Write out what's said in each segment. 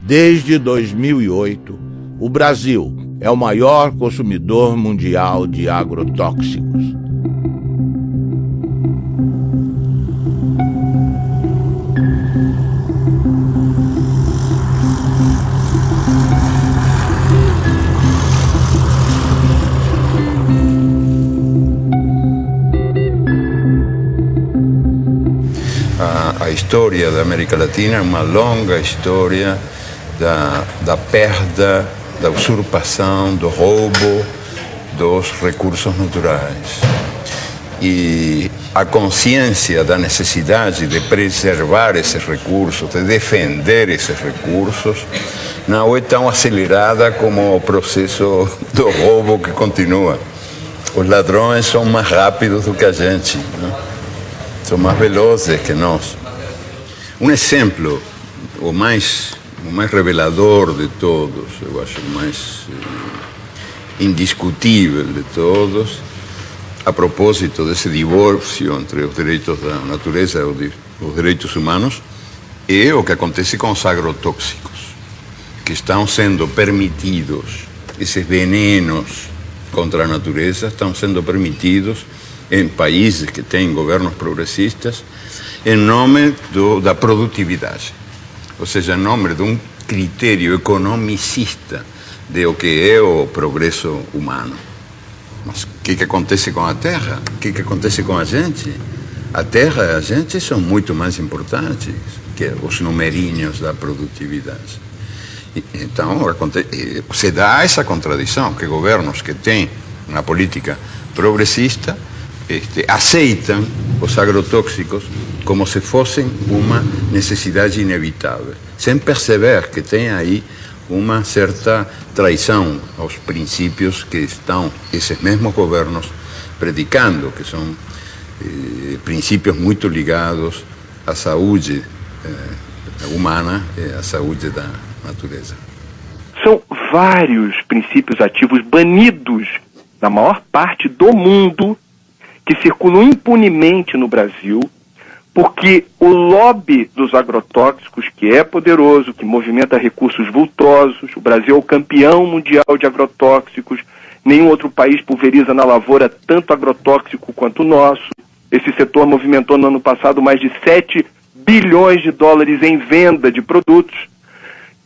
Desde 2008, o Brasil é o maior consumidor mundial de agrotóxicos. A história da América Latina é uma longa história da perda, da usurpação, do roubo dos recursos naturais. E a consciência da necessidade de preservar esses recursos, de defender esses recursos, não é tão acelerada como o processo do roubo que continua. Os ladrões são mais rápidos do que a gente, né? São mais velozes que nós. Um exemplo, o mais revelador de todos, eu acho o mais indiscutível de todos, a propósito desse divórcio entre os direitos da natureza e os direitos humanos, é o que acontece com os agrotóxicos, que estão sendo permitidos, esses venenos contra a natureza estão sendo permitidos em países que têm governos progressistas, em nome da produtividade. Ou seja, em nome de um critério economicista de o que é o progresso humano. Mas o que acontece com a terra? O que acontece com a gente? A terra e a gente são muito mais importantes que os numerinhos da produtividade. Então, se dá essa contradição, que governos que têm uma política progressista aceitam os agrotóxicos como se fossem uma necessidade inevitável, sem perceber que tem aí uma certa traição aos princípios que estão esses mesmos governos predicando, que são princípios muito ligados à saúde humana e à saúde da natureza. São vários princípios ativos banidos na maior parte do mundo que circulam impunemente no Brasil, porque o lobby dos agrotóxicos, que é poderoso, que movimenta recursos vultosos, o Brasil é o campeão mundial de agrotóxicos, nenhum outro país pulveriza na lavoura tanto agrotóxico quanto o nosso. Esse setor movimentou no ano passado mais de 7 bilhões de dólares em venda de produtos.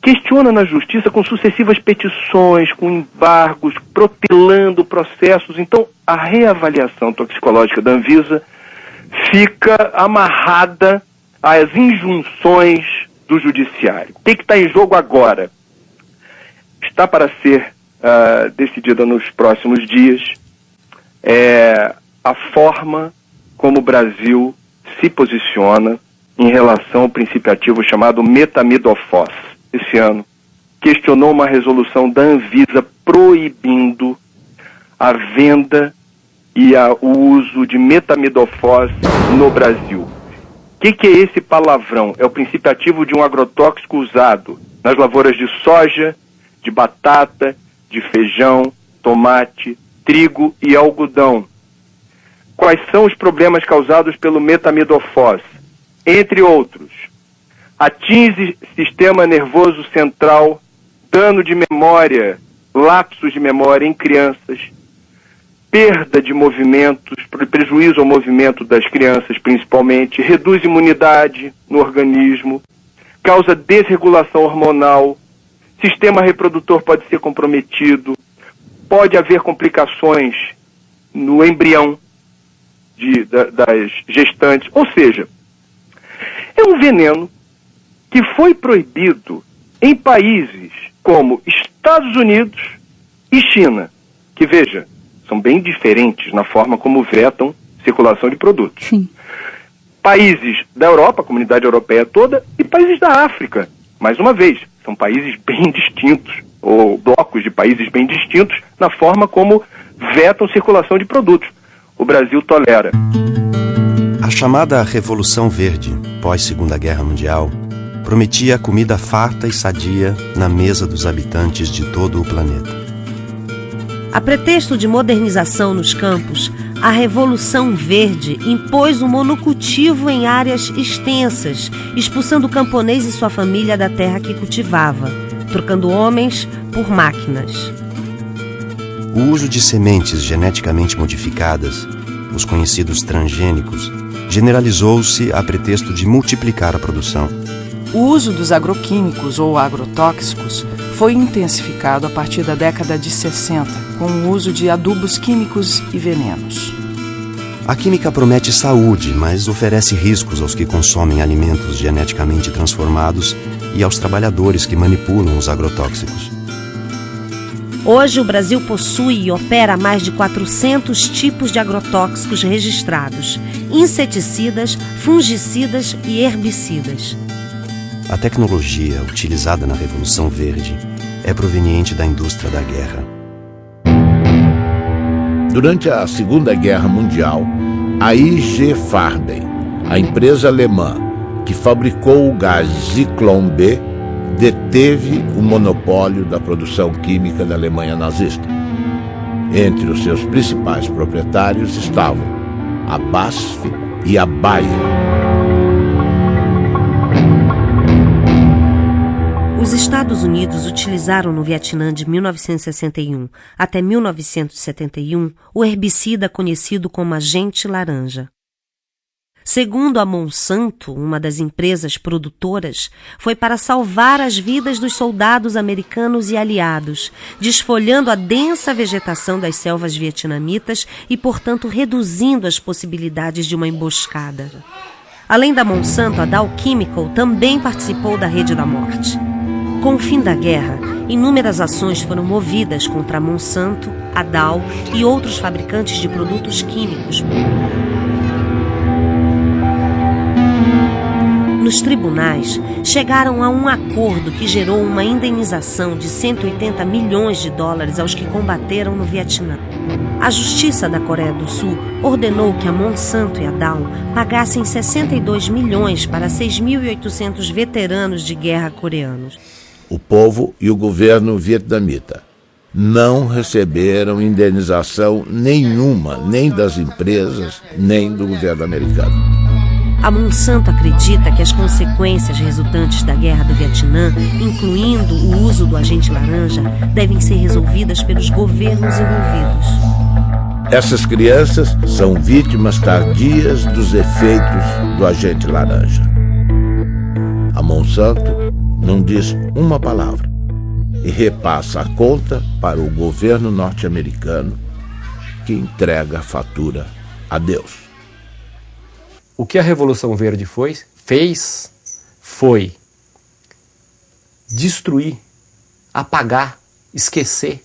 Questiona na justiça com sucessivas petições, com embargos, protelando processos. Então, a reavaliação toxicológica da Anvisa fica amarrada às injunções do judiciário. O que está em jogo agora? Está para ser decidida nos próximos dias a forma como o Brasil se posiciona em relação ao princípio ativo chamado metamidofos. Esse ano, questionou uma resolução da Anvisa proibindo a venda e o uso de metamidofos no Brasil. O que é esse palavrão? É o princípio ativo de um agrotóxico usado nas lavouras de soja, de batata, de feijão, tomate, trigo e algodão. Quais são os problemas causados pelo metamidofos? Entre outros, atinge sistema nervoso central, dano de memória, lapsos de memória em crianças, perda de movimentos, prejuízo ao movimento das crianças principalmente, reduz imunidade no organismo, causa desregulação hormonal, sistema reprodutor pode ser comprometido, pode haver complicações no embrião das gestantes, ou seja, é um veneno que foi proibido em países como Estados Unidos e China, que, veja, são bem diferentes na forma como vetam circulação de produtos. Sim. Países da Europa, a comunidade europeia toda, e países da África. Mais uma vez, são países bem distintos, ou blocos de países bem distintos, na forma como vetam circulação de produtos. O Brasil tolera. A chamada Revolução Verde, pós-Segunda Guerra Mundial, prometia comida farta e sadia na mesa dos habitantes de todo o planeta. A pretexto de modernização nos campos, A Revolução Verde impôs o monocultivo em áreas extensas, expulsando o camponês e sua família da terra que cultivava, trocando homens por máquinas. O uso de sementes geneticamente modificadas, os conhecidos transgênicos, generalizou-se a pretexto de multiplicar a produção. O uso dos agroquímicos ou agrotóxicos foi intensificado a partir da década de 60, com o uso de adubos químicos e venenos. A química promete saúde, mas oferece riscos aos que consomem alimentos geneticamente transformados e aos trabalhadores que manipulam os agrotóxicos. Hoje, o Brasil possui e opera mais de 400 tipos de agrotóxicos registrados, inseticidas, fungicidas e herbicidas. A tecnologia utilizada na Revolução Verde é proveniente da indústria da guerra. Durante a Segunda Guerra Mundial, a IG Farben, a empresa alemã que fabricou o gás Zyklon B, deteve o monopólio da produção química da Alemanha nazista. Entre os seus principais proprietários estavam a BASF e a Bayer. Os Estados Unidos utilizaram no Vietnã de 1961 até 1971 o herbicida conhecido como agente laranja. Segundo a Monsanto, uma das empresas produtoras, foi para salvar as vidas dos soldados americanos e aliados, desfolhando a densa vegetação das selvas vietnamitas e, portanto, reduzindo as possibilidades de uma emboscada. Além da Monsanto, a Dow Chemical também participou da Rede da Morte. Com o fim da guerra, inúmeras ações foram movidas contra a Monsanto, a Dow e outros fabricantes de produtos químicos. Nos tribunais, chegaram a um acordo que gerou uma indenização de 180 milhões de dólares aos que combateram no Vietnã. A Justiça da Coreia do Sul ordenou que a Monsanto e a Dow pagassem 62 milhões para 6.800 veteranos de guerra coreanos. O povo e o governo vietnamita não receberam indenização nenhuma, nem das empresas, nem do governo americano. A Monsanto acredita que as consequências resultantes da guerra do Vietnã, incluindo o uso do agente laranja, devem ser resolvidas pelos governos envolvidos. Essas crianças são vítimas tardias dos efeitos do agente laranja. A Monsanto não diz uma palavra e repassa a conta para o governo norte-americano, que entrega a fatura a Deus. O que a Revolução Verde fez foi destruir, apagar, esquecer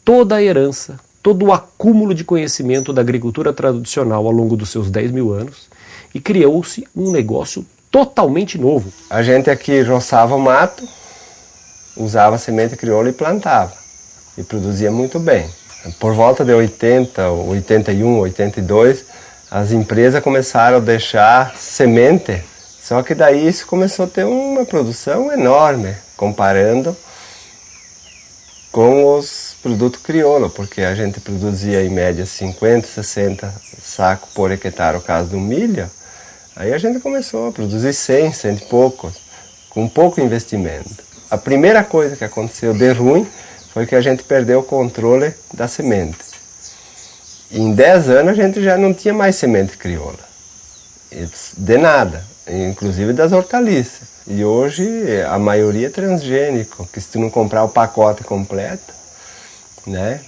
toda a herança, todo o acúmulo de conhecimento da agricultura tradicional ao longo dos seus 10 mil anos e criou-se um negócio totalmente novo. A gente aqui roçava o mato, usava semente crioula e plantava. E produzia muito bem. Por volta de 80, 81, 82, as empresas começaram a deixar semente, só que daí isso começou a ter uma produção enorme, comparando com os produtos crioulo, porque a gente produzia em média 50, 60 sacos por hectare, no caso do milho. Aí a gente começou a produzir 100 e poucos, com pouco investimento. A primeira coisa que aconteceu de ruim foi que a gente perdeu o controle da semente. E em 10 anos a gente já não tinha mais semente crioula, de nada, inclusive das hortaliças. E hoje a maioria é transgênico, que se tu não comprar o pacote completo, né,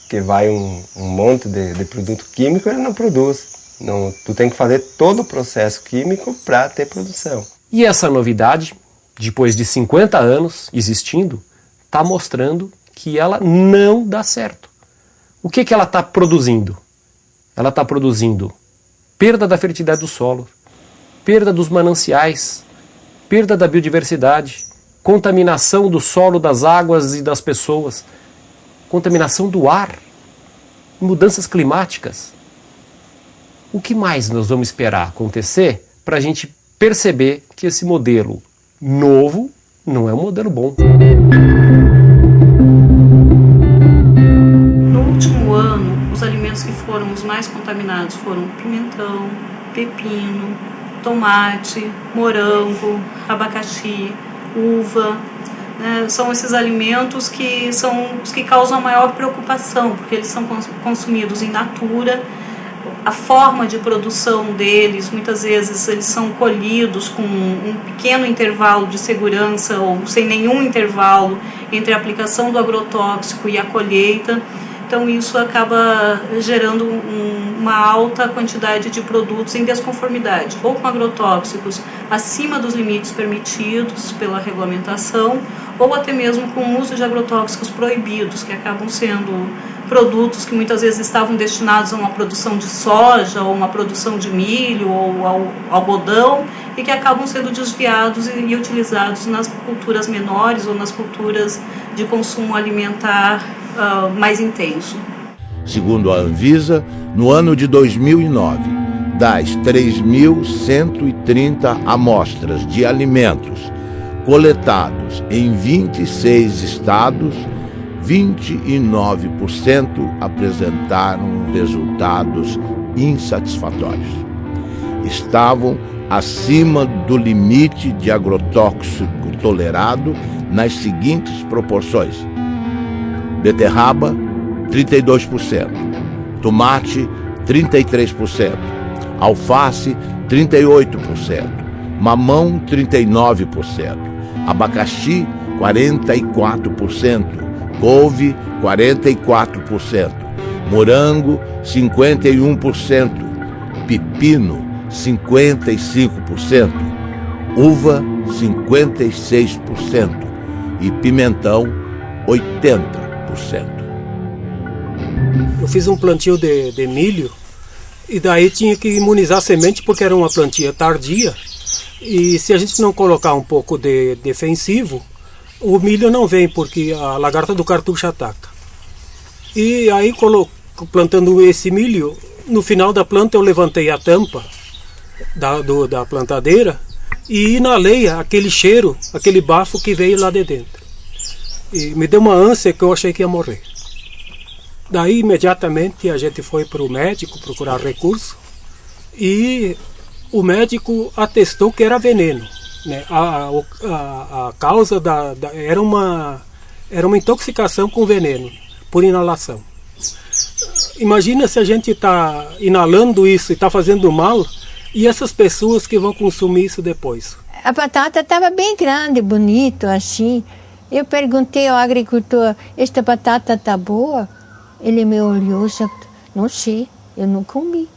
que vai um monte de produto químico, ele não produz. Não, tu tem que fazer todo o processo químico para ter produção. E essa novidade, depois de 50 anos existindo, está mostrando que ela não dá certo. O que ela está produzindo? Ela está produzindo perda da fertilidade do solo, perda dos mananciais, perda da biodiversidade, contaminação do solo, das águas e das pessoas, contaminação do ar, mudanças climáticas. O que mais nós vamos esperar acontecer para a gente perceber que esse modelo novo não é um modelo bom? No último ano, os alimentos alimentos que foram os mais contaminados foram pimentão, pepino, tomate, morango, abacaxi, uva. São esses alimentos que são os que causam a maior preocupação, porque eles são consumidos in natura. A forma de produção deles, muitas vezes eles são colhidos com um pequeno intervalo de segurança ou sem nenhum intervalo entre a aplicação do agrotóxico e a colheita. Então isso acaba gerando uma alta quantidade de produtos em desconformidade, ou com agrotóxicos acima dos limites permitidos pela regulamentação, ou até mesmo com o uso de agrotóxicos proibidos, que acabam sendo produtos que muitas vezes estavam destinados a uma produção de soja, ou uma produção de milho, ou ao algodão, e que acabam sendo desviados e utilizados nas culturas menores ou nas culturas de consumo alimentar mais intenso. Segundo a Anvisa, no ano de 2009, das 3.130 amostras de alimentos coletados em 26 estados, 29% apresentaram resultados insatisfatórios. Estavam acima do limite de agrotóxico tolerado nas seguintes proporções: beterraba, 32%, tomate, 33%, alface, 38%, mamão, 39%, abacaxi, 44%, couve, 44%, morango, 51%, pepino, 55%, uva, 56% e pimentão, 80%. Eu fiz um plantio de milho e daí tinha que imunizar a semente porque era uma plantia tardia, e se a gente não colocar um pouco de defensivo, o milho não vem porque a lagarta do cartucho ataca. E aí, plantando esse milho, no final da planta eu levantei a tampa da plantadeira e inalei aquele cheiro, aquele bafo que veio lá de dentro. E me deu uma ânsia que eu achei que ia morrer. Daí, imediatamente, a gente foi para o médico procurar recurso e o médico atestou que era veneno. Né? A causa era uma intoxicação com veneno, por inalação. Imagina se a gente está inalando isso e está fazendo mal, e essas pessoas que vão consumir isso depois. A batata estava bem grande, bonito, assim. Eu perguntei ao agricultor, esta batata está boa? Ele me olhou e disse, não sei, eu não comi.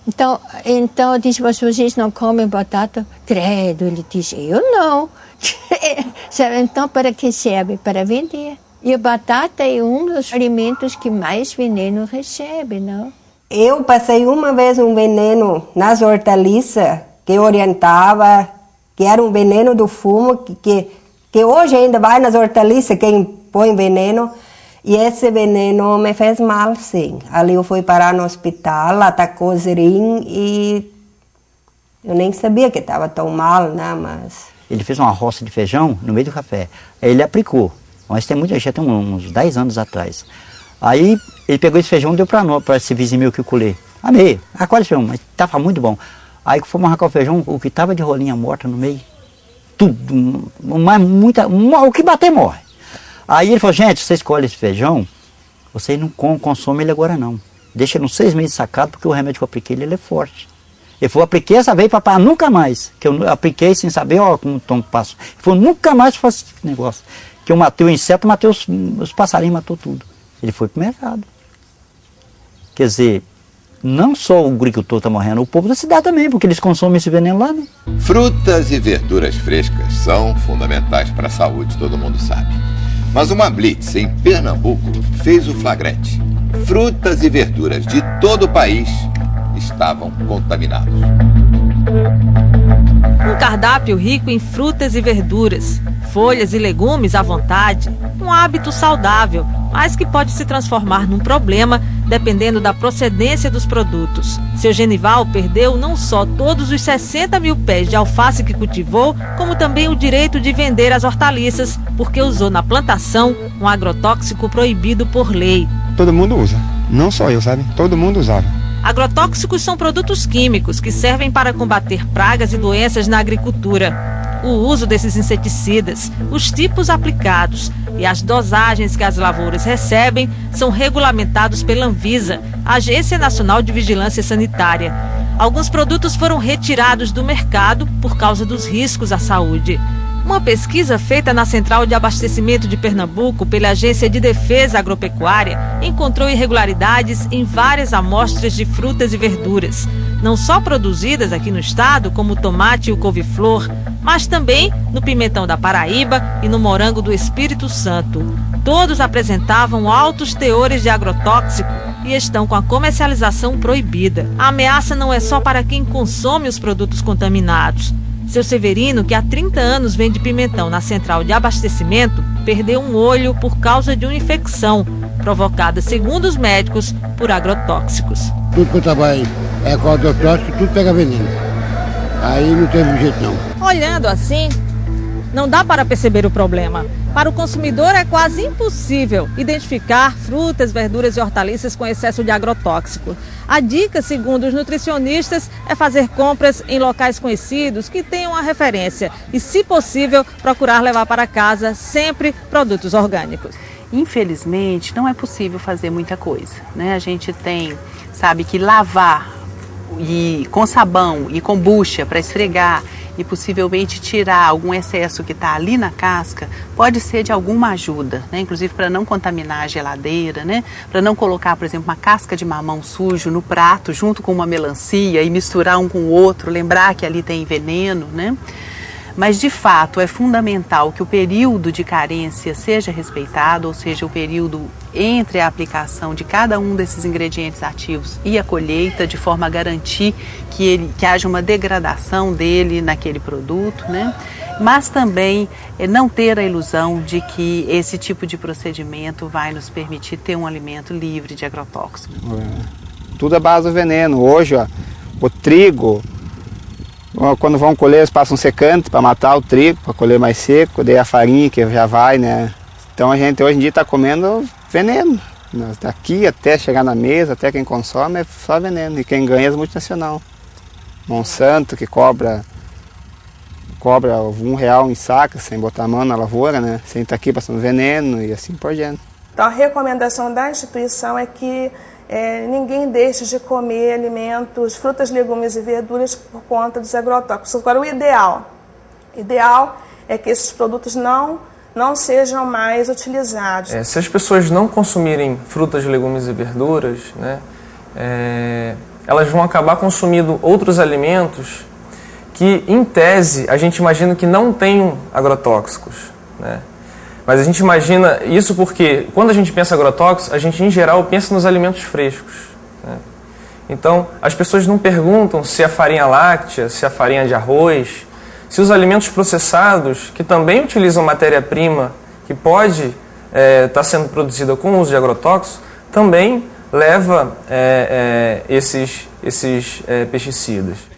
Então eu disse, vocês não comem batata? Credo, ele disse, eu não. Então para que serve? Para vender. E a batata é um dos alimentos que mais veneno recebe, não? Eu passei uma vez um veneno nas hortaliças que orientava, que era um veneno do fumo, que hoje ainda vai nas hortaliças quem põe veneno. E esse veneno me fez mal, sim. Ali eu fui parar no hospital, atacou o zerim e eu nem sabia que estava tão mal, né, mas... Ele fez uma roça de feijão no meio do café. Aí ele aplicou, mas já tem uns 10 anos atrás. Aí ele pegou esse feijão e deu para esse vizinho meu que eu colhei. Amei, quase feijão, mas estava muito bom. Aí que fomos arrancar o feijão, o que estava de rolinha morta no meio, tudo, mas o que bater morre. Aí ele falou, gente, você escolhe esse feijão, vocês não consomem ele agora não. Deixa ele uns 6 meses sacado, porque o remédio que eu apliquei ele é forte. Ele falou, apliquei essa vez, papai, nunca mais. Que eu apliquei sem saber, ó, como tom passo. Ele falou, nunca mais faço esse negócio. Que eu matei o inseto, matei os passarinhos, matou tudo. Ele foi pro mercado. Quer dizer, não só o agricultor está morrendo, o povo da cidade também, porque eles consomem esse veneno lá, né? Frutas e verduras frescas são fundamentais para a saúde, todo mundo sabe. Mas uma blitz em Pernambuco fez o flagrante. Frutas e verduras de todo o país estavam contaminados. Um cardápio rico em frutas e verduras, folhas e legumes à vontade, um hábito saudável, mas que pode se transformar num problema dependendo da procedência dos produtos. Seu Genival perdeu não só todos os 60 mil pés de alface que cultivou, como também o direito de vender as hortaliças, porque usou na plantação um agrotóxico proibido por lei. Todo mundo usa, Não só eu, sabe? Todo mundo usava. Agrotóxicos são produtos químicos que servem para combater pragas e doenças na agricultura. O uso desses inseticidas, os tipos aplicados e as dosagens que as lavouras recebem são regulamentados pela Anvisa, Agência Nacional de Vigilância Sanitária. Alguns produtos foram retirados do mercado por causa dos riscos à saúde. Uma pesquisa feita na Central de Abastecimento de Pernambuco pela Agência de Defesa Agropecuária encontrou irregularidades em várias amostras de frutas e verduras, não só produzidas aqui no estado, como o tomate e o couve-flor, mas também no pimentão da Paraíba e no morango do Espírito Santo. Todos apresentavam altos teores de agrotóxico e estão com a comercialização proibida. A ameaça não é só para quem consome os produtos contaminados. Seu Severino, que há 30 anos vende pimentão na Central de Abastecimento, perdeu um olho por causa de uma infecção provocada, segundo os médicos, por agrotóxicos. Tudo que eu trabalho com agrotóxico, tudo pega veneno. Aí não teve jeito não. Olhando assim, não dá para perceber o problema. Para o consumidor é quase impossível identificar frutas, verduras e hortaliças com excesso de agrotóxico. A dica, segundo os nutricionistas, é fazer compras em locais conhecidos que tenham a referência e, se possível, procurar levar para casa sempre produtos orgânicos. Infelizmente, não é possível fazer muita coisa, né? A gente sabe que lavar com sabão e com bucha para esfregar e possivelmente tirar algum excesso que está ali na casca pode ser de alguma ajuda, né? Inclusive para não contaminar a geladeira, né? Para não colocar, por exemplo, uma casca de mamão sujo no prato junto com uma melancia e misturar um com o outro, lembrar que ali tem veneno, né? Mas, de fato, é fundamental que o período de carência seja respeitado, ou seja, o período entre a aplicação de cada um desses ingredientes ativos e a colheita, de forma a garantir que haja uma degradação dele naquele produto, né? Mas também não ter a ilusão de que esse tipo de procedimento vai nos permitir ter um alimento livre de agrotóxicos. Tudo à base do veneno. Hoje, ó, o trigo... Quando vão colher, eles passam secante para matar o trigo, para colher mais seco, daí a farinha que já vai, né? Então a gente hoje em dia está comendo veneno. Daqui até chegar na mesa, até quem consome é só veneno. E quem ganha é as multinacionais. Monsanto, que cobra R$1 em saca, sem botar a mão na lavoura, né? Sem estar aqui passando veneno e assim por diante. Então a recomendação da instituição é que ninguém deixe de comer alimentos, frutas, legumes e verduras por conta dos agrotóxicos. Agora, o ideal é que esses produtos não sejam mais utilizados. Se as pessoas não consumirem frutas, legumes e verduras, né, elas vão acabar consumindo outros alimentos que, em tese, a gente imagina que não tenham agrotóxicos, né? Mas a gente imagina isso porque, quando a gente pensa em agrotóxicos, a gente, em geral, pensa nos alimentos frescos, né? Então, as pessoas não perguntam se a farinha láctea, se a farinha de arroz, se os alimentos processados, que também utilizam matéria-prima que pode estar sendo produzida com o uso de agrotóxicos, também leva esses pesticidas.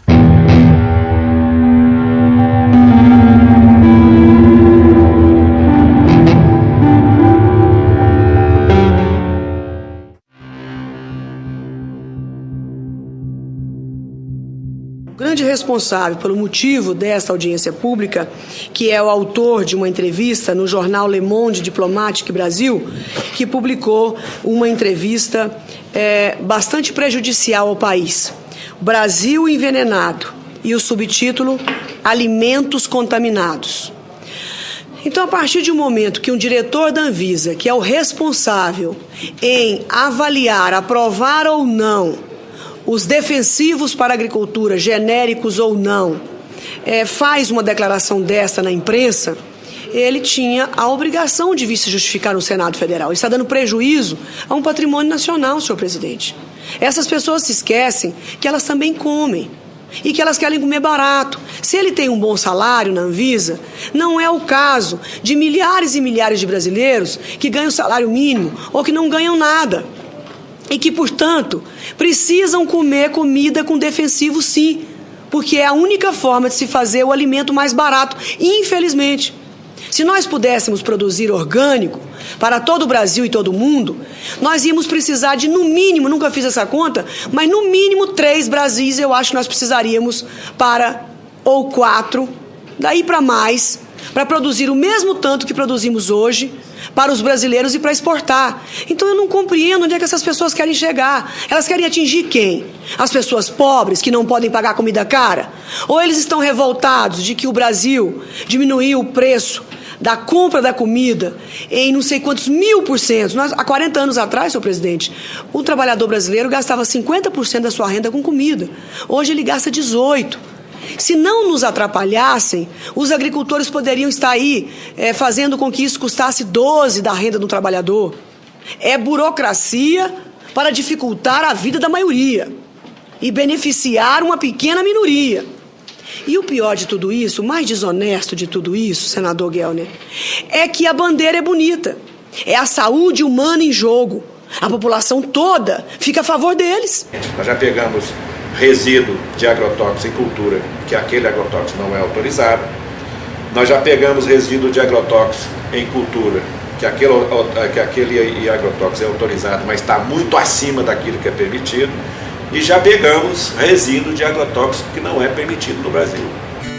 O grande responsável pelo motivo desta audiência pública, que é o autor de uma entrevista no jornal Le Monde Diplomatique Brasil, que publicou uma entrevista bastante prejudicial ao país. Brasil envenenado, e o subtítulo Alimentos contaminados. Então, a partir de um momento que um diretor da Anvisa, que é o responsável em avaliar, aprovar ou não os defensivos para a agricultura, genéricos ou não, faz uma declaração desta na imprensa, ele tinha a obrigação de vir se justificar no Senado Federal. Ele está dando prejuízo a um patrimônio nacional, senhor presidente. Essas pessoas se esquecem que elas também comem e que elas querem comer barato. Se ele tem um bom salário na Anvisa, não é o caso de milhares e milhares de brasileiros que ganham salário mínimo ou que não ganham nada. E que, portanto, precisam comer comida com defensivo, sim, porque é a única forma de se fazer o alimento mais barato, infelizmente. Se nós pudéssemos produzir orgânico, para todo o Brasil e todo o mundo, nós íamos precisar de, no mínimo, nunca fiz essa conta, mas no mínimo 3 Brasis eu acho que nós precisaríamos ou 4, daí para mais, para produzir o mesmo tanto que produzimos hoje para os brasileiros e para exportar. Então eu não compreendo onde é que essas pessoas querem chegar. Elas querem atingir quem? As pessoas pobres que não podem pagar comida cara? Ou eles estão revoltados de que o Brasil diminuiu o preço da compra da comida em não sei quantos 1000%. Há 40 anos atrás, senhor presidente, o trabalhador brasileiro gastava 50% da sua renda com comida. Hoje ele gasta 18%. Se não nos atrapalhassem, os agricultores poderiam estar aí fazendo com que isso custasse 12% da renda do trabalhador. É burocracia para dificultar a vida da maioria e beneficiar uma pequena minoria. E o pior de tudo isso, o mais desonesto de tudo isso, senador Gelner, é que a bandeira é bonita. É a saúde humana em jogo. A população toda fica a favor deles. Nós já pegamos resíduo de agrotóxico em cultura, que aquele agrotóxico não é autorizado. Nós já pegamos resíduo de agrotóxico em cultura, que aquele agrotóxico é autorizado, mas está muito acima daquilo que é permitido. E já pegamos resíduo de agrotóxico que não é permitido no Brasil.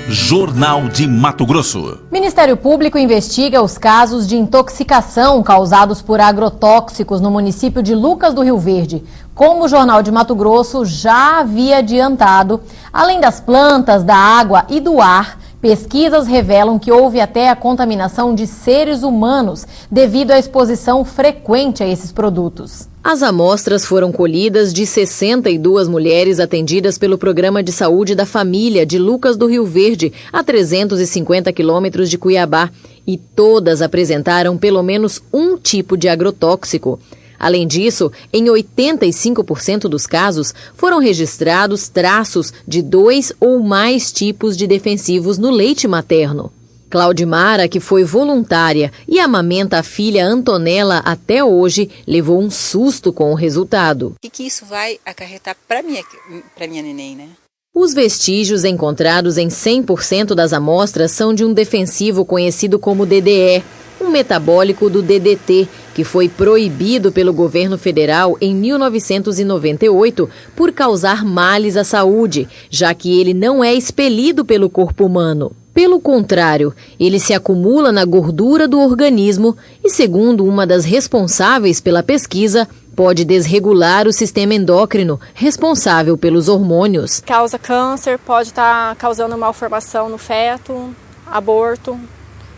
Jornal de Mato Grosso. Ministério Público investiga os casos de intoxicação causados por agrotóxicos no município de Lucas do Rio Verde. Como o Jornal de Mato Grosso já havia adiantado, além das plantas, da água e do ar, pesquisas revelam que houve até a contaminação de seres humanos devido à exposição frequente a esses produtos. As amostras foram colhidas de 62 mulheres atendidas pelo Programa de Saúde da Família de Lucas do Rio Verde, a 350 quilômetros de Cuiabá, e todas apresentaram pelo menos um tipo de agrotóxico. Além disso, em 85% dos casos, foram registrados traços de 2 ou mais tipos de defensivos no leite materno. Claudimara, que foi voluntária e amamenta a filha Antonella até hoje, levou um susto com o resultado. O que isso vai acarretar para minha neném, né? Os vestígios encontrados em 100% das amostras são de um defensivo conhecido como DDE, um metabólico do DDT, que foi proibido pelo governo federal em 1998 por causar males à saúde, já que ele não é expelido pelo corpo humano. Pelo contrário, ele se acumula na gordura do organismo e, segundo uma das responsáveis pela pesquisa, pode desregular o sistema endócrino, responsável pelos hormônios. Causa câncer, pode estar causando malformação no feto, aborto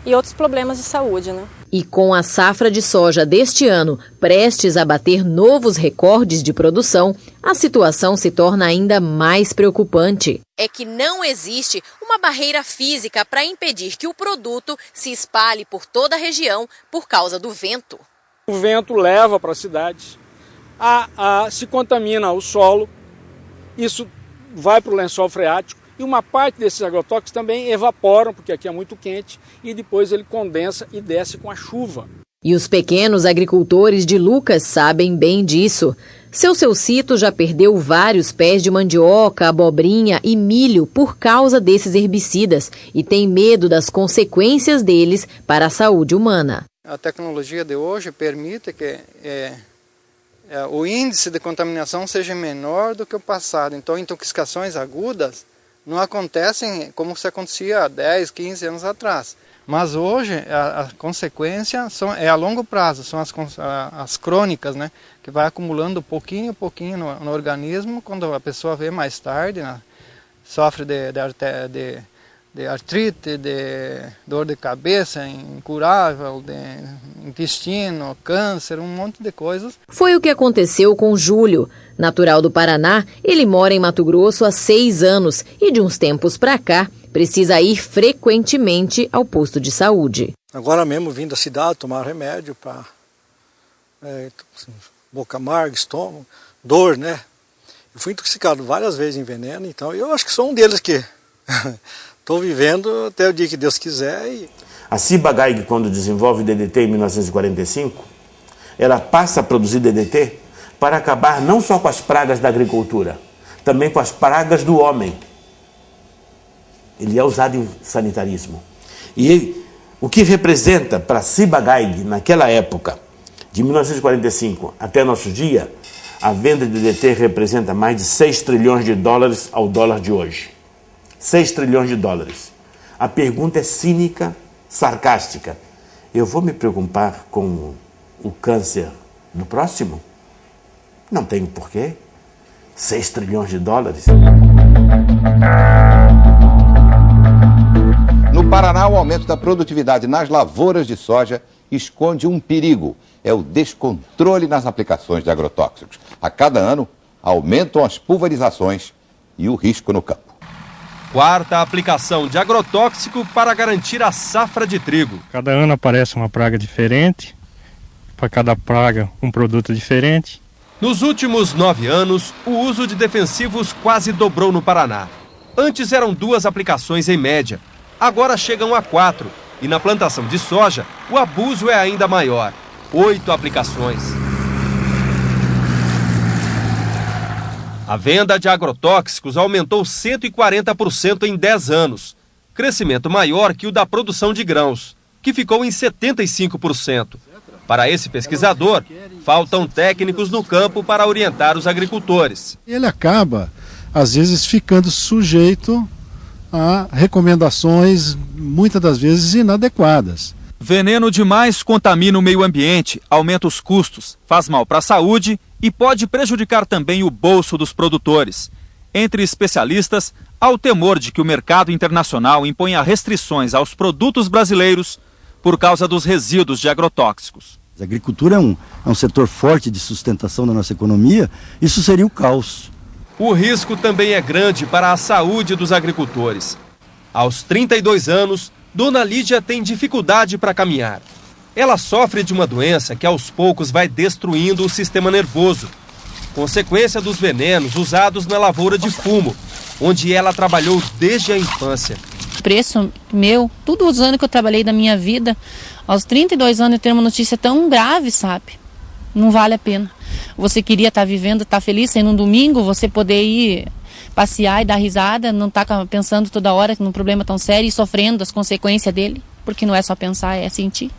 e outros problemas de saúde, né? E com a safra de soja deste ano prestes a bater novos recordes de produção, a situação se torna ainda mais preocupante. É que não existe uma barreira física para impedir que o produto se espalhe por toda a região por causa do vento. O vento leva para a cidade, se contamina o solo, isso vai para o lençol freático. E uma parte desses agrotóxicos também evaporam, porque aqui é muito quente, e depois ele condensa e desce com a chuva. E os pequenos agricultores de Lucas sabem bem disso. Seu Cito já perdeu vários pés de mandioca, abobrinha e milho por causa desses herbicidas e tem medo das consequências deles para a saúde humana. A tecnologia de hoje permite que o índice de contaminação seja menor do que o passado. Então, intoxicações agudas não acontecem como se acontecia há 10, 15 anos atrás. Mas hoje a consequência é a longo prazo, são as crônicas, né, que vai acumulando pouquinho no organismo. Quando a pessoa vê mais tarde, né, sofre de artrite, de dor de cabeça incurável, de intestino, câncer, um monte de coisas. Foi o que aconteceu com Júlio. Natural do Paraná, ele mora em Mato Grosso há 6 anos e de uns tempos para cá precisa ir frequentemente ao posto de saúde. Agora mesmo vim da cidade tomar remédio para boca amarga, estômago, dor, né? Eu fui intoxicado várias vezes em veneno, então eu acho que sou um deles que estou vivendo até o dia que Deus quiser. A Ciba-Geigy, quando desenvolve o DDT em 1945, ela passa a produzir DDT para acabar não só com as pragas da agricultura, também com as pragas do homem. Ele é usado em sanitarismo. E O que representa para Ciba-Geigy, naquela época, de 1945 até nosso dia, a venda de DDT representa mais de 6 trilhões de dólares ao dólar de hoje. 6 trilhões de dólares. A pergunta é cínica, sarcástica. Eu vou me preocupar com o câncer do próximo? Não tenho porquê. 6 trilhões de dólares. No Paraná, o aumento da produtividade nas lavouras de soja esconde um perigo. É o descontrole nas aplicações de agrotóxicos. A cada ano, aumentam as pulverizações e o risco no campo. Quarta aplicação de agrotóxico para garantir a safra de trigo. Cada ano aparece uma praga diferente, para cada praga um produto diferente. Nos últimos 9 anos, o uso de defensivos quase dobrou no Paraná. Antes eram 2 aplicações em média, agora chegam a 4. E na plantação de soja, o abuso é ainda maior, 8 aplicações. A venda de agrotóxicos aumentou 140% em 10 anos, crescimento maior que o da produção de grãos, que ficou em 75%. Para esse pesquisador, faltam técnicos no campo para orientar os agricultores. Ele acaba, às vezes, ficando sujeito a recomendações, muitas das vezes, inadequadas. Veneno demais contamina o meio ambiente, aumenta os custos, faz mal para a saúde e pode prejudicar também o bolso dos produtores. Entre especialistas, há o temor de que o mercado internacional imponha restrições aos produtos brasileiros por causa dos resíduos de agrotóxicos. A agricultura é um setor forte de sustentação da nossa economia, isso seria o caos. O risco também é grande para a saúde dos agricultores. Aos 32 anos, Dona Lídia tem dificuldade para caminhar. Ela sofre de uma doença que aos poucos vai destruindo o sistema nervoso, consequência dos venenos usados na lavoura de fumo, onde ela trabalhou desde a infância. O preço meu, todos os anos que eu trabalhei da minha vida, aos 32 anos eu tenho uma notícia tão grave, sabe? Não vale a pena. Você queria estar vivendo, estar feliz, sendo um domingo, você poder ir passear e dar risada, não estar pensando toda hora num problema tão sério e sofrendo as consequências dele, porque não é só pensar, é sentir.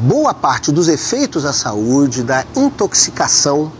Boa parte dos efeitos à saúde, da intoxicação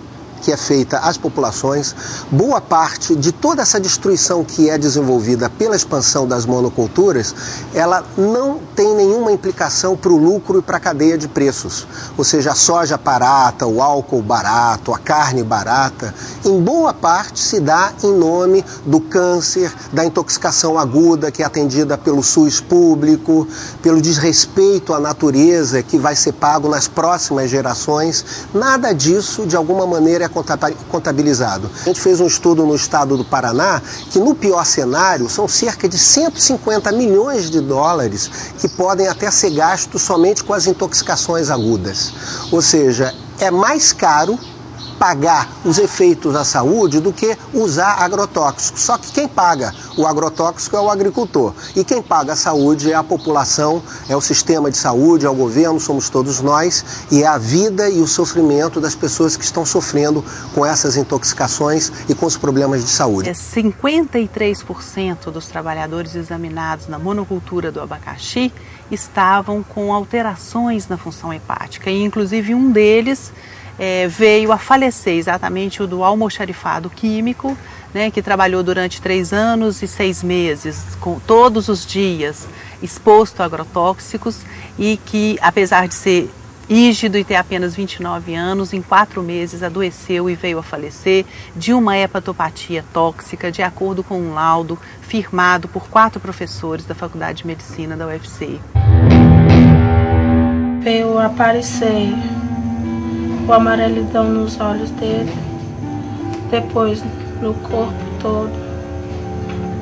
que é feita às populações, boa parte de toda essa destruição que é desenvolvida pela expansão das monoculturas, ela não tem nenhuma implicação para o lucro e para a cadeia de preços. Ou seja, a soja barata, o álcool barato, a carne barata, em boa parte se dá em nome do câncer, da intoxicação aguda que é atendida pelo SUS público, pelo desrespeito à natureza que vai ser pago nas próximas gerações. Nada disso, de alguma maneira, é contabilizado. A gente fez um estudo no estado do Paraná que no pior cenário são cerca de 150 milhões de dólares que podem até ser gastos somente com as intoxicações agudas. Ou seja, é mais caro pagar os efeitos à saúde do que usar agrotóxicos. Só que quem paga o agrotóxico é o agricultor. E quem paga a saúde é a população, é o sistema de saúde, é o governo, somos todos nós. E é a vida e o sofrimento das pessoas que estão sofrendo com essas intoxicações e com os problemas de saúde. 53% dos trabalhadores examinados na monocultura do abacaxi estavam com alterações na função hepática. E inclusive um deles veio a falecer, exatamente o do almoxarifado químico, né, que trabalhou durante 3 anos e 6 meses, todos os dias exposto a agrotóxicos e que, apesar de ser rígido e ter apenas 29 anos, em 4 meses adoeceu e veio a falecer de uma hepatopatia tóxica, de acordo com um laudo firmado por 4 professores da Faculdade de Medicina da UFC. Veio aparecer o amarelidão nos olhos dele, depois no corpo todo,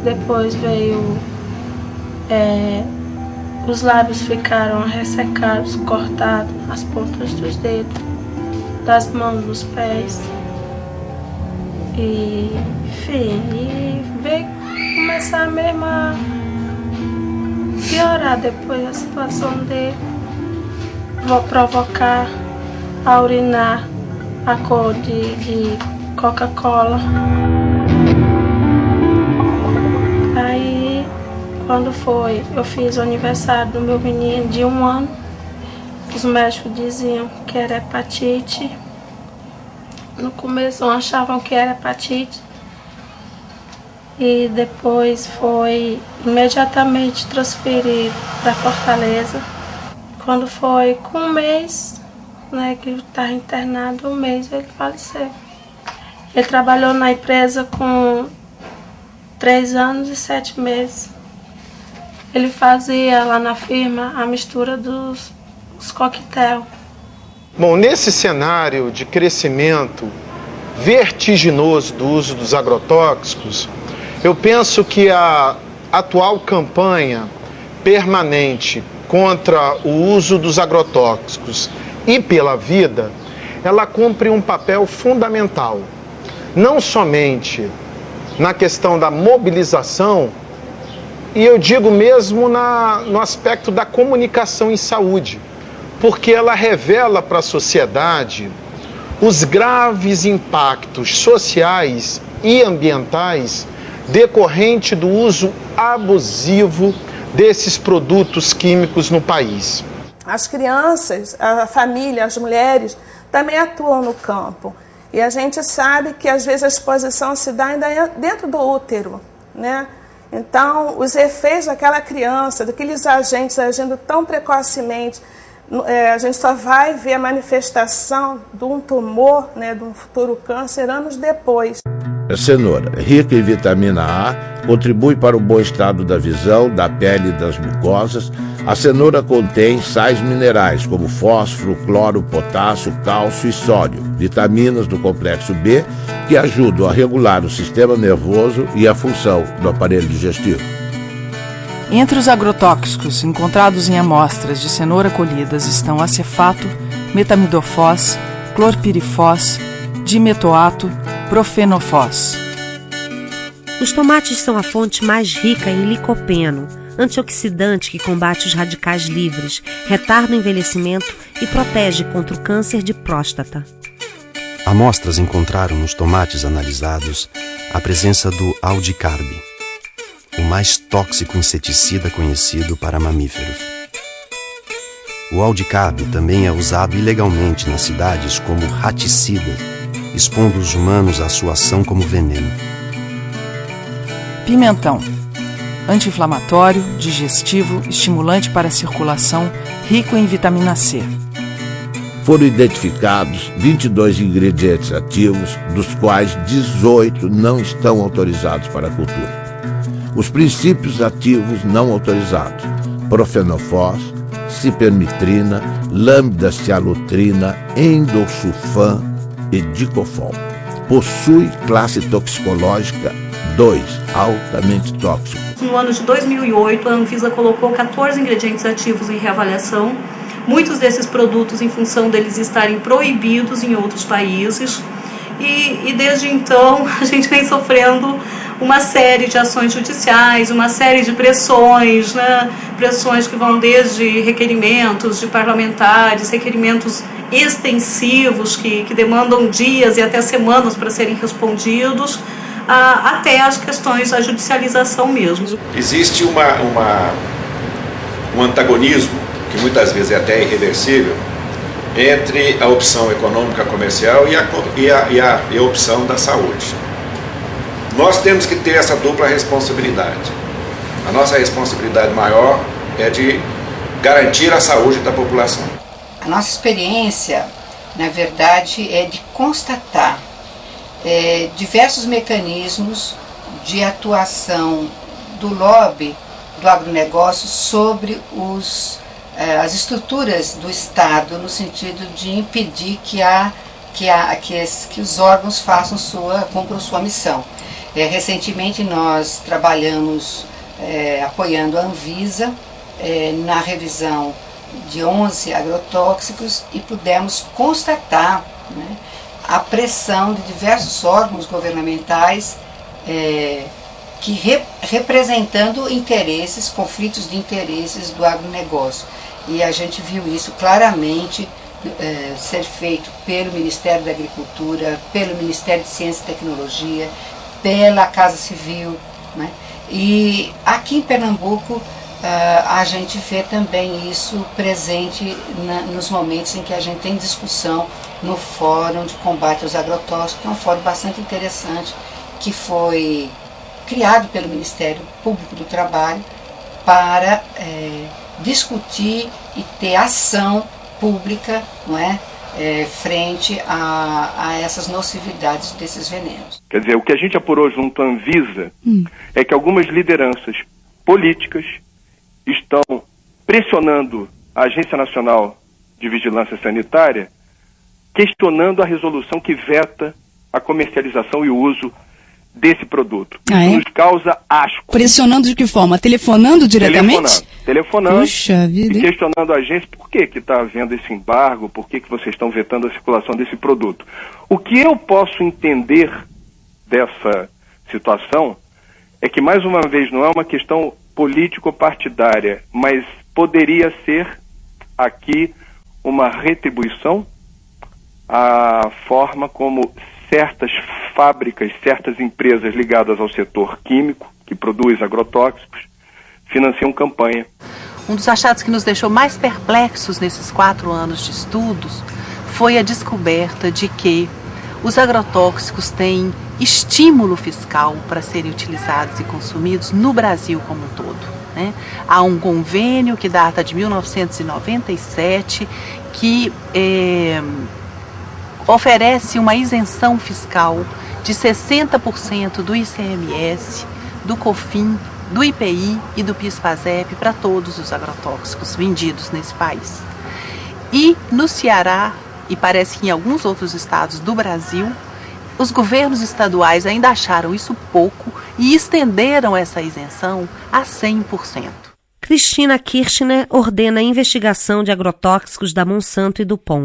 depois veio, os lábios ficaram ressecados, cortados, as pontas dos dedos, das mãos, dos pés, e enfim, e veio começar mesmo a piorar depois a situação dele, vou provocar a urinar a cor de Coca-Cola. Aí Quando foi, eu fiz o aniversário do meu menino de 1 ano. Os médicos diziam que era hepatite. No começo não achavam que era hepatite. E depois foi imediatamente transferido para Fortaleza. Quando foi com 1 mês, né, que ele estava internado, 1 mês ele faleceu. Ele trabalhou na empresa com 3 anos e 7 meses. Ele fazia lá na firma a mistura dos coquetel. Bom, nesse cenário de crescimento vertiginoso do uso dos agrotóxicos, eu penso que a atual campanha permanente contra o uso dos agrotóxicos e pela vida, ela cumpre um papel fundamental, não somente na questão da mobilização, e eu digo mesmo no aspecto da comunicação em saúde, porque ela revela para a sociedade os graves impactos sociais e ambientais decorrente do uso abusivo desses produtos químicos no país. As crianças, a família, as mulheres também atuam no campo. E a gente sabe que às vezes a exposição se dá ainda dentro do útero, né? Então, os efeitos daquela criança, daqueles agentes agindo tão precocemente, a gente só vai ver a manifestação de um tumor, né, de um futuro câncer, anos depois. A cenoura, rica em vitamina A, contribui para o bom estado da visão, da pele e das mucosas. A cenoura contém sais minerais como fósforo, cloro, potássio, cálcio e sódio, vitaminas do complexo B, que ajudam a regular o sistema nervoso e a função do aparelho digestivo. Entre os agrotóxicos encontrados em amostras de cenoura colhidas estão acefato, metamidofós, clorpirifós, dimetoato, profenofós. Os tomates são a fonte mais rica em licopeno, antioxidante que combate os radicais livres, retarda o envelhecimento e protege contra o câncer de próstata. Amostras encontraram nos tomates analisados a presença do aldicarb, o mais tóxico inseticida conhecido para mamíferos. O aldicarb também é usado ilegalmente nas cidades como raticida, expondo os humanos à sua ação como veneno. Pimentão. Anti-inflamatório, digestivo, estimulante para a circulação, rico em vitamina C. Foram identificados 22 ingredientes ativos, dos quais 18 não estão autorizados para a cultura. Os princípios ativos não autorizados: profenofós, cipermitrina, lambda-cialutrina, endosulfan e dicofol. Possui classe toxicológica 2, altamente tóxico. No ano de 2008, a Anvisa colocou 14 ingredientes ativos em reavaliação. Muitos desses produtos, em função deles estarem proibidos em outros países. E desde então, a gente vem sofrendo uma série de ações judiciais, uma série de pressões, né? Pressões que vão desde requerimentos de parlamentares, requerimentos extensivos que demandam dias e até semanas para serem respondidos, até as questões da judicialização mesmo. Existe um antagonismo, que muitas vezes é até irreversível, entre a opção econômica comercial e a opção da saúde. Nós temos que ter essa dupla responsabilidade. A nossa responsabilidade maior é de garantir a saúde da população. A nossa experiência, na verdade, é de constatar diversos mecanismos de atuação do lobby do agronegócio sobre as estruturas do Estado, no sentido de impedir que os órgãos cumpram sua missão. Recentemente nós trabalhamos apoiando a Anvisa na revisão de 11 agrotóxicos e pudemos constatar, né, a pressão de diversos órgãos governamentais representando interesses, conflitos de interesses do agronegócio. E a gente viu isso claramente ser feito pelo Ministério da Agricultura, pelo Ministério de Ciência e Tecnologia, pela Casa Civil, né? E aqui em Pernambuco a gente vê também isso presente nos momentos em que a gente tem discussão no Fórum de Combate aos Agrotóxicos, que é um fórum bastante interessante, que foi criado pelo Ministério Público do Trabalho para discutir e ter ação pública, não é, frente a essas nocividades desses venenos. Quer dizer, o que a gente apurou junto à Anvisa é que algumas lideranças políticas estão pressionando a Agência Nacional de Vigilância Sanitária, questionando a resolução que veta a comercialização e o uso desse produto. Isso nos causa asco. Pressionando de que forma? Telefonando diretamente? Telefonando Puxa vida, e questionando a agência por que está havendo esse embargo, por que vocês estão vetando a circulação desse produto. O que eu posso entender dessa situação é que, mais uma vez, não é uma questão político-partidária, mas poderia ser aqui uma retribuição à forma como certas fábricas, certas empresas ligadas ao setor químico, que produz agrotóxicos, financiam campanha. Um dos achados que nos deixou mais perplexos nesses 4 anos de estudos foi a descoberta de que os agrotóxicos têm estímulo fiscal para serem utilizados e consumidos no Brasil como um todo, né? Há um convênio que data de 1997 que oferece uma isenção fiscal de 60% do ICMS, do COFINS, do IPI e do PIS/PASEP para todos os agrotóxicos vendidos nesse país. E no Ceará, e parece que em alguns outros estados do Brasil, os governos estaduais ainda acharam isso pouco e estenderam essa isenção a 100%. Cristina Kirchner ordena a investigação de agrotóxicos da Monsanto e do POM.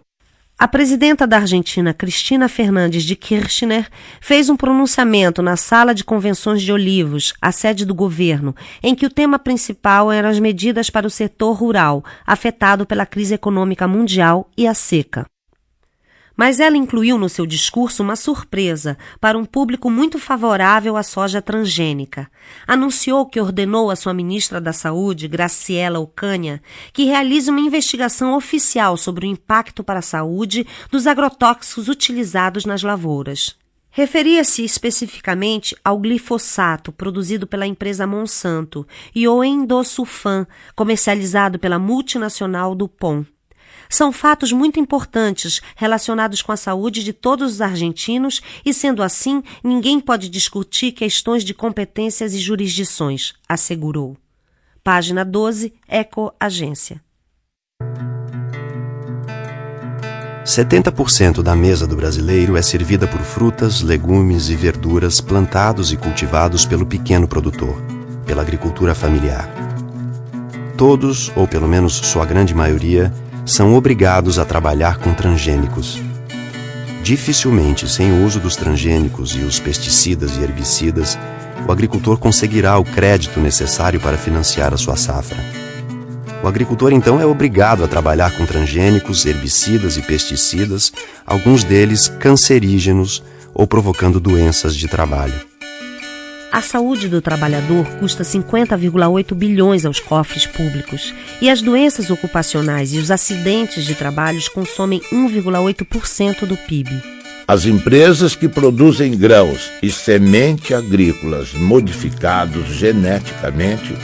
A presidenta da Argentina, Cristina Fernandes de Kirchner, fez um pronunciamento na Sala de Convenções de Olivos, a sede do governo, em que o tema principal eram as medidas para o setor rural, afetado pela crise econômica mundial e a seca. Mas ela incluiu no seu discurso uma surpresa para um público muito favorável à soja transgênica. Anunciou que ordenou à sua ministra da Saúde, Graciela Ocanha, que realize uma investigação oficial sobre o impacto para a saúde dos agrotóxicos utilizados nas lavouras. Referia-se especificamente ao glifosato, produzido pela empresa Monsanto, e ao endosulfan, comercializado pela multinacional DuPont. São fatos muito importantes relacionados com a saúde de todos os argentinos e, sendo assim, ninguém pode discutir questões de competências e jurisdições, assegurou. Página 12, Eco Agência. 70% da mesa do brasileiro é servida por frutas, legumes e verduras plantados e cultivados pelo pequeno produtor, pela agricultura familiar. Todos, ou pelo menos sua grande maioria, são obrigados a trabalhar com transgênicos. Dificilmente, sem o uso dos transgênicos e os pesticidas e herbicidas, o agricultor conseguirá o crédito necessário para financiar a sua safra. O agricultor, então, é obrigado a trabalhar com transgênicos, herbicidas e pesticidas, alguns deles cancerígenos ou provocando doenças de trabalho. A saúde do trabalhador custa 50,8 bilhões aos cofres públicos e as doenças ocupacionais e os acidentes de trabalho consomem 1,8% do PIB. As empresas que produzem grãos e semente agrícolas modificados geneticamente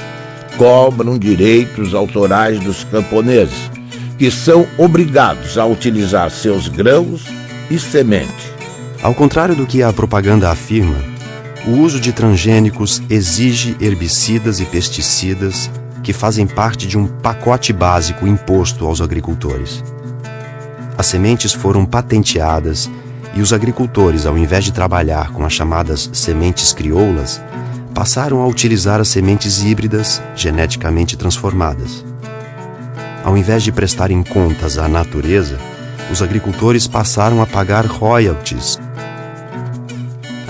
cobram direitos autorais dos camponeses, que são obrigados a utilizar seus grãos e semente. Ao contrário do que a propaganda afirma, o uso de transgênicos exige herbicidas e pesticidas que fazem parte de um pacote básico imposto aos agricultores. As sementes foram patenteadas e os agricultores, ao invés de trabalhar com as chamadas sementes crioulas, passaram a utilizar as sementes híbridas geneticamente transformadas. Ao invés de prestarem contas à natureza, os agricultores passaram a pagar royalties.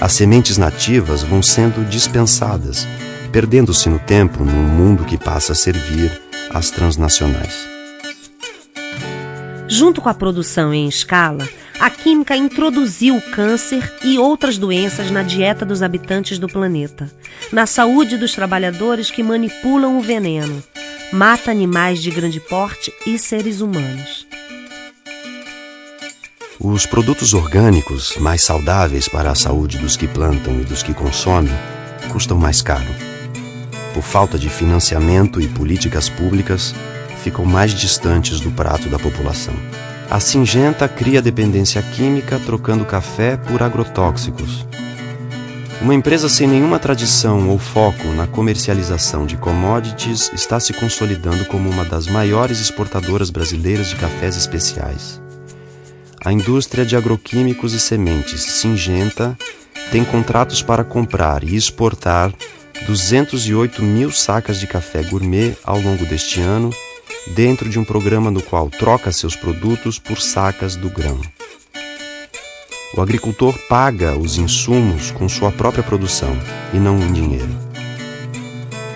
As sementes nativas vão sendo dispensadas, perdendo-se no tempo num mundo que passa a servir às transnacionais. Junto com a produção em escala, a química introduziu o câncer e outras doenças na dieta dos habitantes do planeta. na saúde dos trabalhadores que manipulam o veneno. Mata animais de grande porte e seres humanos. Os produtos orgânicos, mais saudáveis para a saúde dos que plantam e dos que consomem, custam mais caro. Por falta de financiamento e políticas públicas, ficam mais distantes do prato da população. A Syngenta cria dependência química trocando café por agrotóxicos. Uma empresa sem nenhuma tradição ou foco na comercialização de commodities está se consolidando como uma das maiores exportadoras brasileiras de cafés especiais. A indústria de agroquímicos e sementes Syngenta tem contratos para comprar e exportar 208 mil sacas de café gourmet ao longo deste ano, dentro de um programa no qual troca seus produtos por sacas do grão. O agricultor paga os insumos com sua própria produção e não em dinheiro.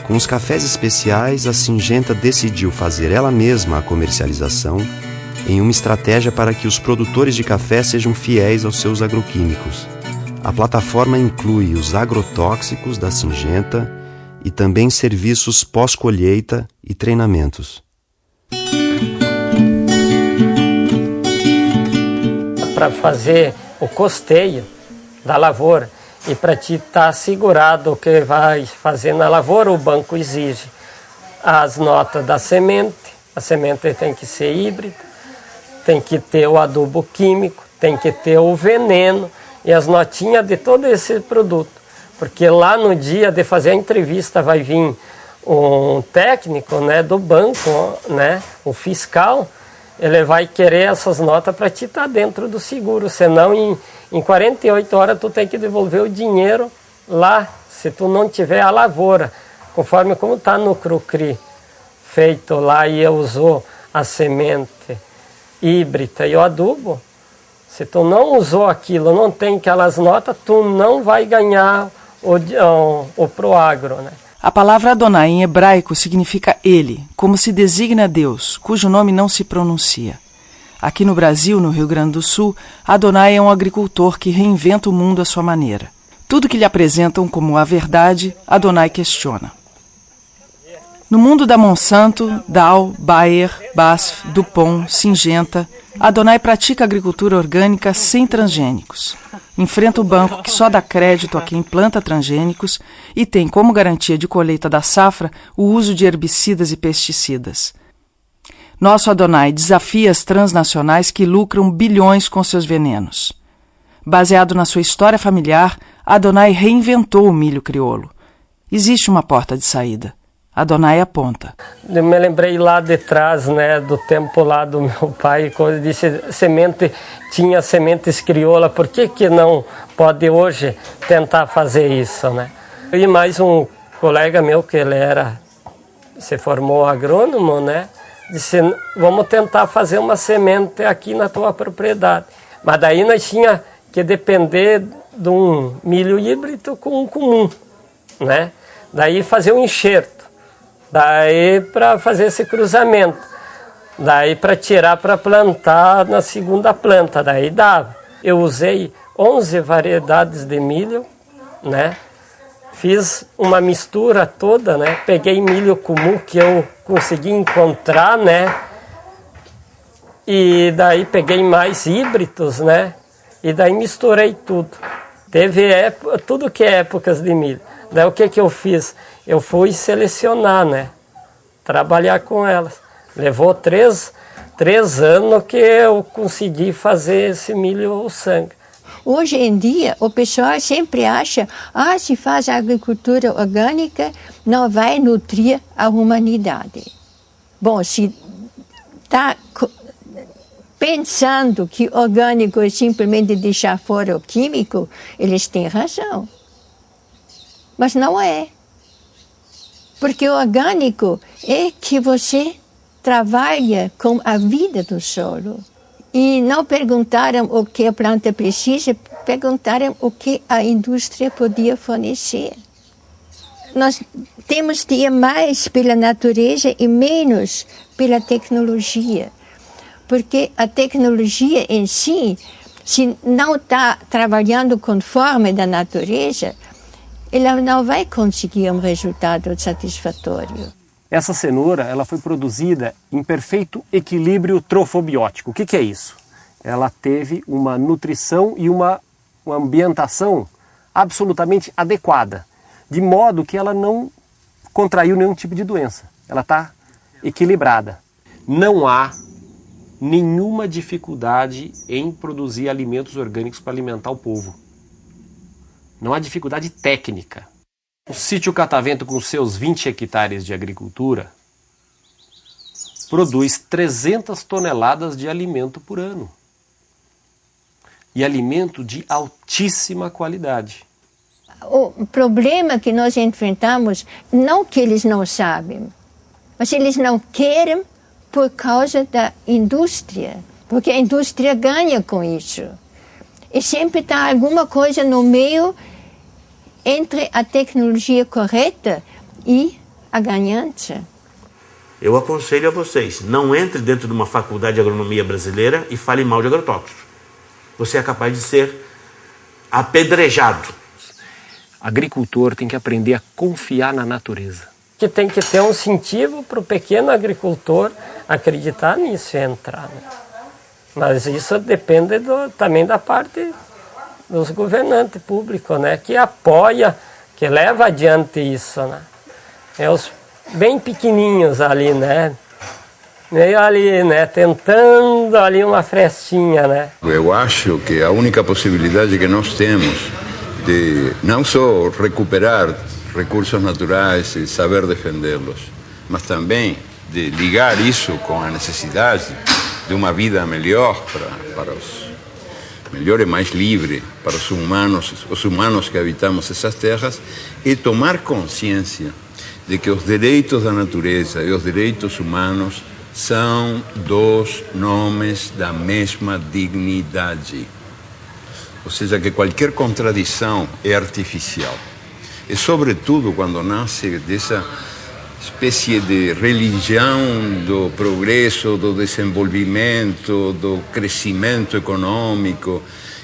Com os cafés especiais, a Syngenta decidiu fazer ela mesma a comercialização em uma estratégia para que os produtores de café sejam fiéis aos seus agroquímicos. A plataforma inclui os agrotóxicos da Syngenta e também serviços pós-colheita e treinamentos. Para fazer o costeio da lavoura e para te estar assegurado o que vai fazer na lavoura, o banco exige as notas da semente. A semente tem que ser híbrida, tem que ter o adubo químico, tem que ter o veneno e as notinhas de todo esse produto. Porque lá no dia de fazer a entrevista vai vir um técnico, né, do banco, né, um fiscal, ele vai querer essas notas para te estar dentro do seguro, senão em 48 horas tu tem que devolver o dinheiro lá, se tu não tiver a lavoura, conforme como está no Crucri, feito lá e usou a semente híbrida e o adubo, se tu não usou aquilo, não tem aquelas notas, tu não vai ganhar o Proagro, né? A palavra Adonai em hebraico significa ele, como se designa Deus, cujo nome não se pronuncia. Aqui no Brasil, no Rio Grande do Sul, Adonai é um agricultor que reinventa o mundo à sua maneira. Tudo que lhe apresentam como a verdade, Adonai questiona. No mundo da Monsanto, Dow, Bayer, BASF, DuPont, Syngenta, Adonai pratica agricultura orgânica sem transgênicos. Enfrenta o banco que só dá crédito a quem planta transgênicos e tem como garantia de colheita da safra o uso de herbicidas e pesticidas. Nosso Adonai desafia as transnacionais que lucram bilhões com seus venenos. Baseado na sua história familiar, Adonai reinventou o milho crioulo. Existe uma porta de saída. Adonai aponta. Eu me lembrei lá de trás, né, do tempo lá do meu pai, quando disse tinha sementes crioula, por que não pode hoje tentar fazer isso, né? E mais um colega meu, que ele se formou agrônomo, né, disse, vamos tentar fazer uma semente aqui na tua propriedade. Mas daí nós tinha que depender de um milho híbrido com um comum, né? Daí fazer um enxerto. Daí para fazer esse cruzamento, daí para tirar para plantar na segunda planta, daí dava. Eu usei 11 variedades de milho, né? Fiz uma mistura toda, né? Peguei milho comum que eu consegui encontrar, né? E daí peguei mais híbridos, né? E daí misturei tudo. Teve tudo que é épocas de milho. Daí o que eu fiz? Eu fui selecionar, né? Trabalhar com elas. Levou três anos que eu consegui fazer esse milho sangue. Hoje em dia, o pessoal sempre acha, se faz agricultura orgânica, não vai nutrir a humanidade. Bom, se está pensando que orgânico é simplesmente deixar fora o químico, eles têm razão. Mas não é. Porque o orgânico é que você trabalha com a vida do solo. E não perguntaram o que a planta precisa, perguntaram o que a indústria podia fornecer. Nós temos de ir mais pela natureza e menos pela tecnologia. Porque a tecnologia em si, se não está trabalhando conforme da natureza, ela não vai conseguir um resultado satisfatório. Essa cenoura ela foi produzida em perfeito equilíbrio trofobiótico. O que é isso? Ela teve uma nutrição e uma ambientação absolutamente adequada, de modo que ela não contraiu nenhum tipo de doença. Ela está equilibrada. Não há nenhuma dificuldade em produzir alimentos orgânicos para alimentar o povo. Não há dificuldade técnica. O sítio Catavento, com seus 20 hectares de agricultura, produz 300 toneladas de alimento por ano. E alimento de altíssima qualidade. O problema que nós enfrentamos, não que eles não sabem, mas eles não querem por causa da indústria, porque a indústria ganha com isso. E sempre está alguma coisa no meio entre a tecnologia correta e a ganância. Eu aconselho a vocês, não entre dentro de uma faculdade de agronomia brasileira e fale mal de agrotóxicos. Você é capaz de ser apedrejado. Agricultor tem que aprender a confiar na natureza. Que tem que ter um incentivo para o pequeno agricultor acreditar nisso e entrar. Né? Mas isso depende também da parte dos governantes públicos, né? Que apoia, que leva adiante isso. Né? É os bem pequenininhos ali, né? Meio ali, né? Tentando ali uma frestinha, né? Eu acho que a única possibilidade que nós temos de não só recuperar recursos naturais e saber defendê-los, mas também de ligar isso com a necessidade de uma vida melhor para os melhor e mais livre para os humanos que habitamos essas terras, e tomar consciência de que os direitos da natureza e os direitos humanos são dois nomes da mesma dignidade. Ou seja, que qualquer contradição é artificial. E, sobretudo, quando nasce dessa espécie de religião do progresso, do desenvolvimento, do crescimento econômico,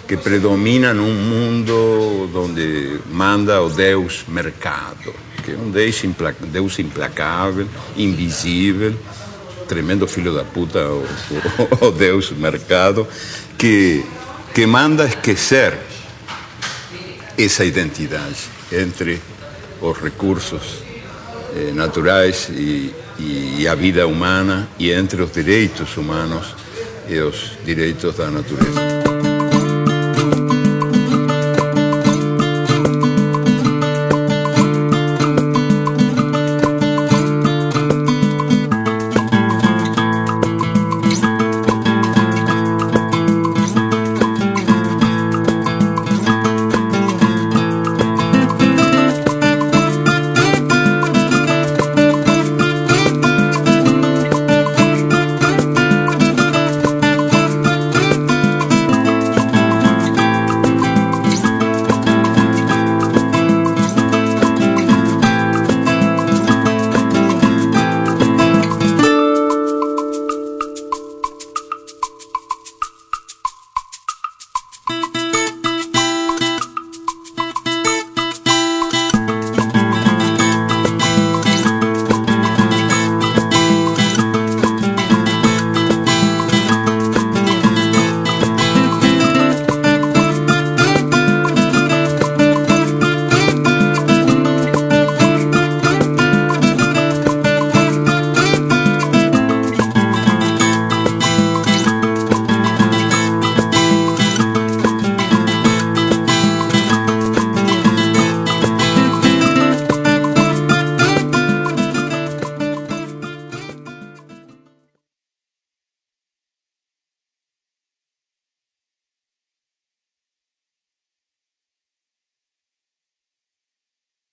que predomina num mundo onde manda o Deus mercado, que é um Deus implacável, invisível, tremendo filho da puta, o Deus mercado, que manda esquecer essa identidade entre os recursos naturais e a vida humana, e entre os direitos humanos e os direitos da natureza.